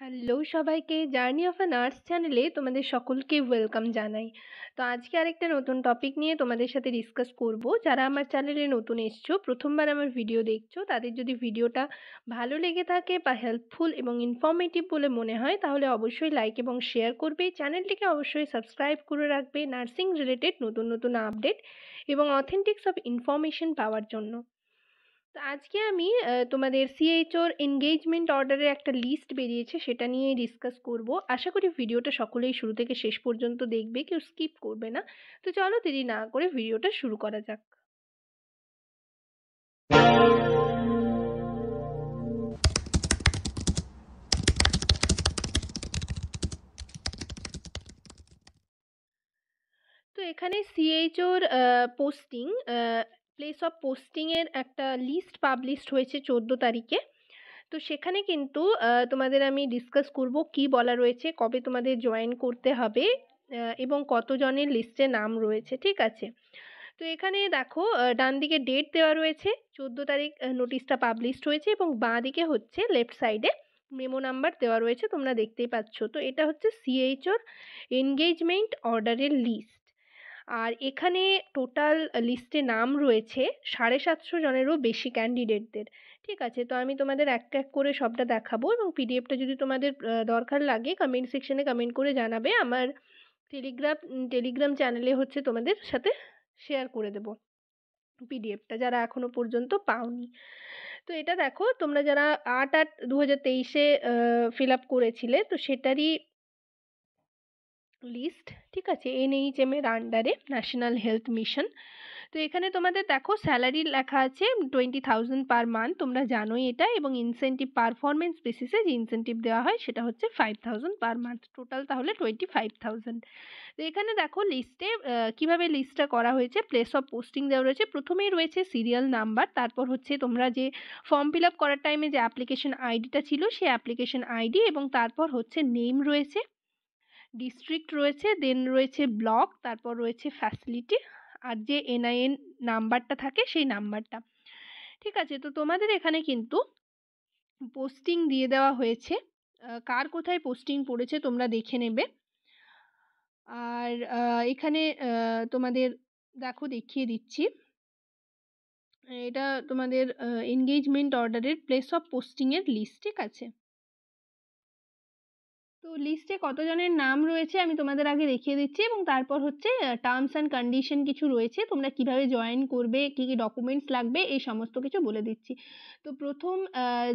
Hello সবাইকে, journey of a nurse চ্যানেলে তোমাদের সকলকে ওয়েলকাম জানাই। তো আজকে আরেকটা নতুন টপিক নিয়ে তোমাদের সাথে ডিসকাস করব। যারা আমার চ্যানেলে নতুন এসছো, প্রথমবার আমার ভিডিও দেখছো, তাদের যদি ভিডিওটা ভালো লেগে থাকে বা হেল্পফুল এবং ইনফর্মেটিভ বলে মনে হয়, তাহলে অবশ্যই লাইক এবং শেয়ার করবে। চ্যানেলটিকে অবশ্যই সাবস্ক্রাইব করে রাখবে নার্সিং রিলেটেড নতুন নতুন আপডেট এবং অথেন্টিক্স অফ ইনফরমেশন পাওয়ার জন্য। তো আজকে আমি তোমাদের সিএইচওর এনগেজমেন্ট অর্ডারের একটা লিস্ট বেরিয়েছে, সেটা নিয়েই ডিসকাস করব। আশা করি ভিডিওটা সকলেই শুরু থেকে শেষ পর্যন্ত দেখবে, কেউ স্কিপ করবে না। তো চলো দেরি না করে ভিডিওটা শুরু করা যাক। তো এখানে সিএইচওর পোস্টিং, প্লেস অফ পোস্টিংয়ের একটা লিস্ট পাবলিশড হয়েছে 14 তারিখে। তো সেখানে কিন্তু তোমাদের আমি ডিসকাস করব কি বলা রয়েছে, কবে তোমাদের জয়েন করতে হবে এবং কতজনের লিস্টে নাম রয়েছে, ঠিক আছে। তো এখানে দেখো, ডান দিকে ডেট দেওয়া রয়েছে 14 তারিখ নোটিশটা পাবলিশড হয়েছে, এবং বাঁ দিকে হচ্ছে লেফট সাইডে মেমো নাম্বার দেওয়া রয়েছে, তোমরা দেখতেই পাচ্ছ। তো এটা হচ্ছে সিএইচওর এনগেজমেন্ট অর্ডারের লিস্ট। আর এখানে টোটাল লিস্টে নাম রয়েছে 750 জনেরও বেশি ক্যান্ডিডেটদের, ঠিক আছে। তো আমি তোমাদের এক এক করে সবটা দেখাবো, এবং পিডিএফটা যদি তোমাদের দরকার লাগে কমেন্ট সেকশনে কমেন্ট করে জানাবে। আমার টেলিগ্রাম চ্যানেলে হচ্ছে তোমাদের সাথে শেয়ার করে দেবো পিডিএফটা, যারা এখনো পর্যন্ত পাওনি। তো এটা দেখো, তোমরা যারা 8/8/2023-এ ফিল আপ করেছিলে, তো সেটারই লিস্ট, ঠিক আছে, এনএইচএম এর আন্ডারে, ন্যাশনাল হেলথ মিশন। তো এখানে তোমাদের দেখো স্যালারি লেখা আছে 20,000 পার মান্থ, তোমরা জানোই এটা, এবং ইনসেন্টিভ পারফরমেন্স বেসিসে যে ইনসেন্টিভ দেওয়া হয় সেটা হচ্ছে 5,000 পার মান্থ, টোটাল তাহলে 25,000। তো এখানে দেখো লিস্টে কিভাবে লিস্টটা করা হয়েছে, প্লেস অফ পোস্টিং দেওয়া রয়েছে, প্রথমেই রয়েছে সিরিয়াল নাম্বার, তারপর হচ্ছে তোমরা যে ফর্ম ফিল আপ করার টাইমে যে অ্যাপ্লিকেশন আইডিটা ছিল সেই অ্যাপ্লিকেশন আইডি, এবং তারপর হচ্ছে নেম রয়েছে, ডিস্ট্রিক্ট রয়েছে, দেন রয়েছে ব্লক, তারপর রয়েছে ফ্যাসিলিটি, আর যে এনআইএন নাম্বারটা থাকে সেই নাম্বারটা, ঠিক আছে। তো তোমাদের এখানে কিন্তু পোস্টিং দিয়ে দেওয়া হয়েছে, কার কোথায় পোস্টিং পড়েছে তোমরা দেখে নেবে। আর এখানে তোমাদের দেখো দেখিয়ে দিচ্ছি, এটা তোমাদের এনগেজমেন্ট অর্ডারের প্লেস অফ পোস্টিংয়ের লিস্ট, ঠিক আছে। তো লিস্টে কতজনের নাম রয়েছে আমি তোমাদের আগে দেখিয়ে দিচ্ছি, এবং তারপর হচ্ছে টার্মস অ্যান্ড কন্ডিশন কিছু রয়েছে, তোমরা কিভাবে জয়েন করবে, কি কি ডকুমেন্টস লাগবে, এই সমস্ত কিছু বলে দিচ্ছি। তো প্রথম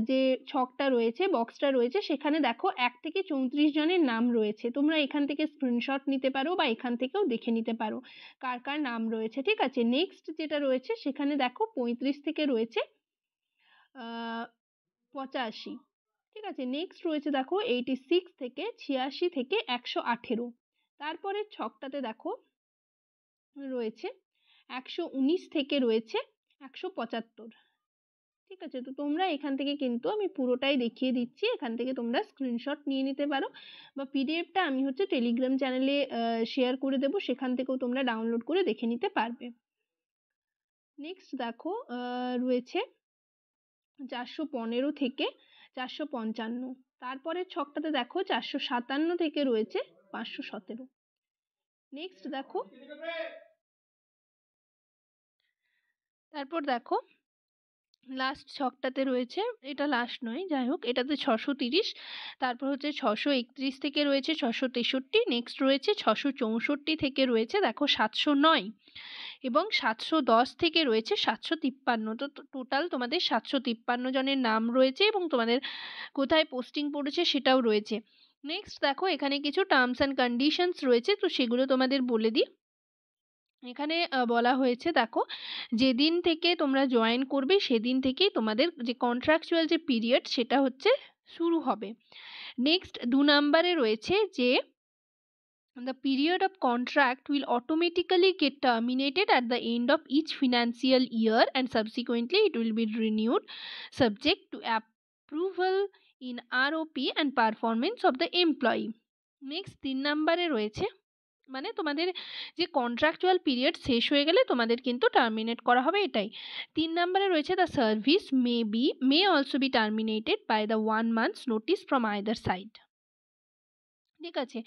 যে ছকটা রয়েছে, বক্সটা রয়েছে, সেখানে দেখো 1 থেকে 34 জনের নাম রয়েছে। তোমরা এখান থেকে স্ক্রিনশট নিতে পারো বা এখান থেকেও দেখে নিতে পারো কার কার নাম রয়েছে, ঠিক আছে। নেক্সট যেটা রয়েছে সেখানে দেখো 35 থেকে রয়েছে 85, ঠিক আছে। নেক্সট রয়েছে দেখো 86 থেকে 86 থেকে 118। তারপরের ছকটাতে দেখো রয়েছে 119 থেকে রয়েছে 175, ঠিক আছে। তো তোমরা এখান থেকে কিন্তু আমি পুরোটাই দেখিয়ে দিচ্ছি, এখান থেকে তোমরা স্ক্রিনশট নিয়ে নিতে পারো, বা পিডিএফটা আমি হচ্ছে টেলিগ্রাম চ্যানেলে শেয়ার করে দেবো, সেখান থেকেও তোমরা ডাউনলোড করে দেখে নিতে পারবে। নেক্সট দেখো রয়েছে 415 থেকে 455। তারপরের ছকটাতে দেখো 457 থেকে রয়েছে 517। নেক্সট দেখো, তারপর দেখো লাস্ট ছকটাতে রয়েছে, এটা লাস্ট নয়, যাই হোক, এটাতে 630, তারপর হচ্ছে 631 থেকে রয়েছে 663, নেক্সট রয়েছে 664 থেকে রয়েছে দেখো 709, এবং 710 থেকে রয়েছে 753। তো টোটাল তোমাদের 753 জনের নাম রয়েছে, এবং তোমাদের কোথায় পোস্টিং পড়েছে সেটাও রয়েছে। নেক্সট দেখো এখানে কিছু টার্মস অ্যান্ড কন্ডিশনস রয়েছে, তো সেগুলো তোমাদের বলে দিই। এখানে বলা হয়েছে দেখো, যেদিন থেকে তোমরা জয়েন করবে সেদিন থেকেই তোমাদের যে কন্ট্রাকচুয়াল যে পিরিয়ড সেটা হচ্ছে শুরু হবে। নেক্সট 2 নম্বরে রয়েছে যে the period of contract will automatically get terminated at the end of each financial year, and subsequently it will be renewed subject to approval in ROP and performance of the employee. Next 3 নম্বরে রয়েছে মানে তোমাদের যে contractual period শেষ হয়ে গেলে তোমাদের কিন্তু টার্মিনেট করা হবে, এটাই। 3 নম্বরে রয়েছে the service may also be terminated by the 1 month's notice from either side. ঠিক আছে,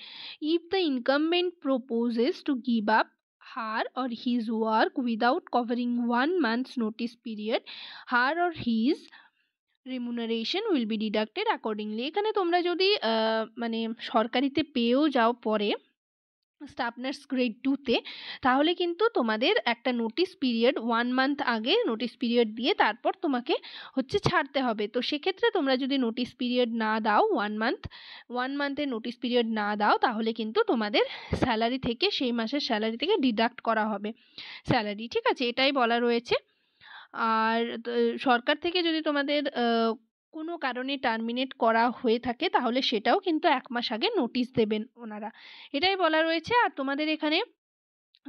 if the incumbent proposes to give up her or his work without covering 1 month's notice period, her or his remuneration will be deducted accordingly. এখানে তোমরা যদি মানে সরকারিতে পেয়েও যাও পরে স্টাফ নার্স গ্রেড 2-তে, তাহলে কিন্তু তোমাদের একটা নোটিস পিরিয়ড 1 month আগে নোটিস পিরিয়ড দিয়ে তারপর তোমাকে হচ্ছে ছাড়তে হবে। তো সেক্ষেত্রে তোমরা যদি নোটিস পিরিয়ড না দাও, 1 month-এর নোটিস পিরিয়ড না দাও, তাহলে কিন্তু তোমাদের স্যালারি থেকে, সেই মাসের স্যালারি থেকে ডিডাক্ট করা হবে স্যালারি। ঠিক আছে, এটাই বলা রয়েছে। আর সরকার থেকে যদি তোমাদের কোনো কারণে টার্মিনেট করা হয়ে থাকে, তাহলে সেটাও কিন্তু 1 মাস আগে নোটিশ দেবেন ওনারা, এটাই বলা রয়েছে। আর তোমাদের এখানে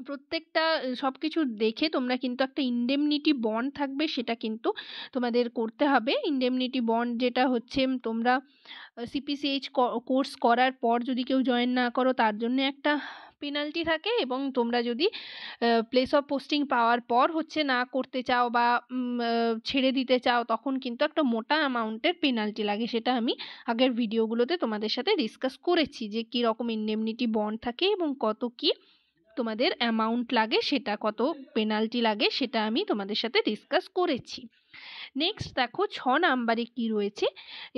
প্রত্যেকটা সবকিছু দেখে তোমরা কিন্তু একটা ইন্ডেমনিটি বন্ড থাকবে, সেটা কিন্তু তোমাদের করতে হবে। ইন্ডেমনিটি বন্ড যেটা হচ্ছে, তোমরা সিপিসিএইচ কোর্স করার পর যদি কেউ জয়েন না করো, তার জন্য একটা পেনাল্টি থাকে, এবং তোমরা যদি প্লেস অফ পোস্টিং পাওয়ার পর হচ্ছে না করতে চাও বা ছেড়ে দিতে চাও, তখন কিন্তু একটা মোটা অ্যামাউন্টের পেনাল্টি লাগে। সেটা আমি আগের ভিডিওগুলোতে তোমাদের সাথে ডিসকাস করেছি যে কী রকম ইন্ডেমনিটি বন্ড থাকে এবং কত কি তোমাদের অ্যামাউন্ট লাগে, সেটা কত পেনাল্টি লাগে, সেটা আমি তোমাদের সাথে ডিসকাস করেছি। নেক্সট দেখো 6 নাম্বারে কি রয়েছে,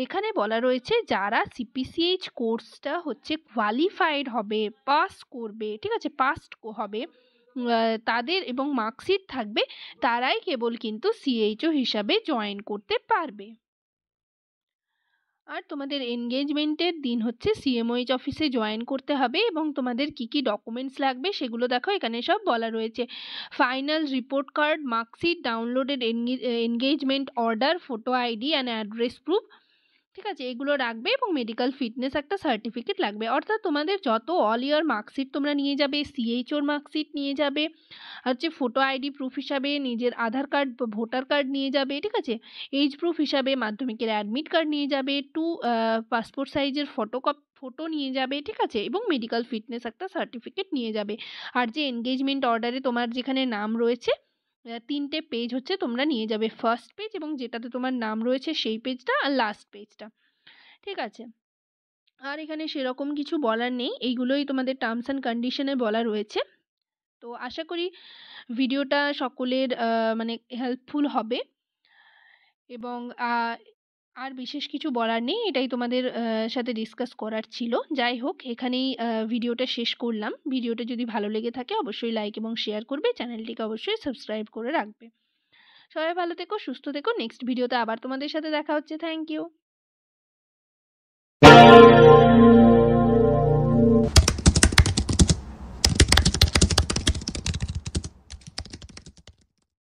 এখানে বলা রয়েছে যারা সিপিসিএইচ কোর্সটা হচ্ছে কোয়ালিফাইড হবে, পাস করবে, ঠিক আছে, পাস হবে তাদের এবং মার্কশিট থাকবে, তারাই কেবল কিন্তু সিএইচও হিসাবে জয়েন করতে পারবে। আর তোমাদের এনগেজমেন্টের দিন হচ্ছে সিএমওএইচ অফিসে জয়েন করতে হবে, এবং তোমাদের কি কি ডকুমেন্টস লাগবে সেগুলো দেখো এখানে সব বলা রয়েছে। Final report card, marksheet, downloaded engagement order, photo ID and address proof, ঠিক আছে, এগুলো রাখবে, এবং মেডিকেল ফিটনেস একটা সার্টিফিকেট লাগবে। অর্থাৎ তোমাদের যত অল ইয়ার মার্কশিট তোমরা নিয়ে যাবে, সিএইচওর মার্কশিট নিয়ে যাবে, হচ্ছে ফটো আইডি প্রুফ হিসাবে নিজের আধার কার্ড, ভোটার কার্ড নিয়ে যাবে, ঠিক আছে, এজ প্রুফ হিসাবে মাধ্যমিকের অ্যাডমিট কার্ড নিয়ে যাবে, পাসপোর্ট সাইজের ফটো নিয়ে যাবে, ঠিক আছে, এবং মেডিকেল ফিটনেস একটা সার্টিফিকেট নিয়ে যাবে। আর যে এনগেজমেন্ট অর্ডারে তোমার যেখানে নাম রয়েছে, 3টে পেজ হচ্ছে তোমরা নিয়ে যাবে, ফার্স্ট পেজ এবং যেটাতে তোমার নাম রয়েছে সেই পেজটা, আর লাস্ট পেজটা, ঠিক আছে। আর এখানে সেরকম কিছু বলার নেই, এইগুলোই তোমাদের টার্মস অ্যান্ড কন্ডিশনে বলা রয়েছে। তো আশা করি ভিডিওটা সকলের মানে হেল্পফুল হবে, এবং আর বিশেষ কিছু বলার নেই, এটাই তোমাদের সাথে ডিসকাস করার ছিল। যাই হোক, এখানেই ভিডিওটা শেষ করলাম। ভিডিওটা যদি ভালো লেগে থাকে অবশ্যই লাইক এবং শেয়ার করবে, চ্যানেলটিকে অবশ্যই সাবস্ক্রাইব করে রাখবে। সবাই ভালো থেকো, সুস্থ থেকো। নেক্সট ভিডিওতে আবার তোমাদের সাথে দেখা হচ্ছে। Thank you.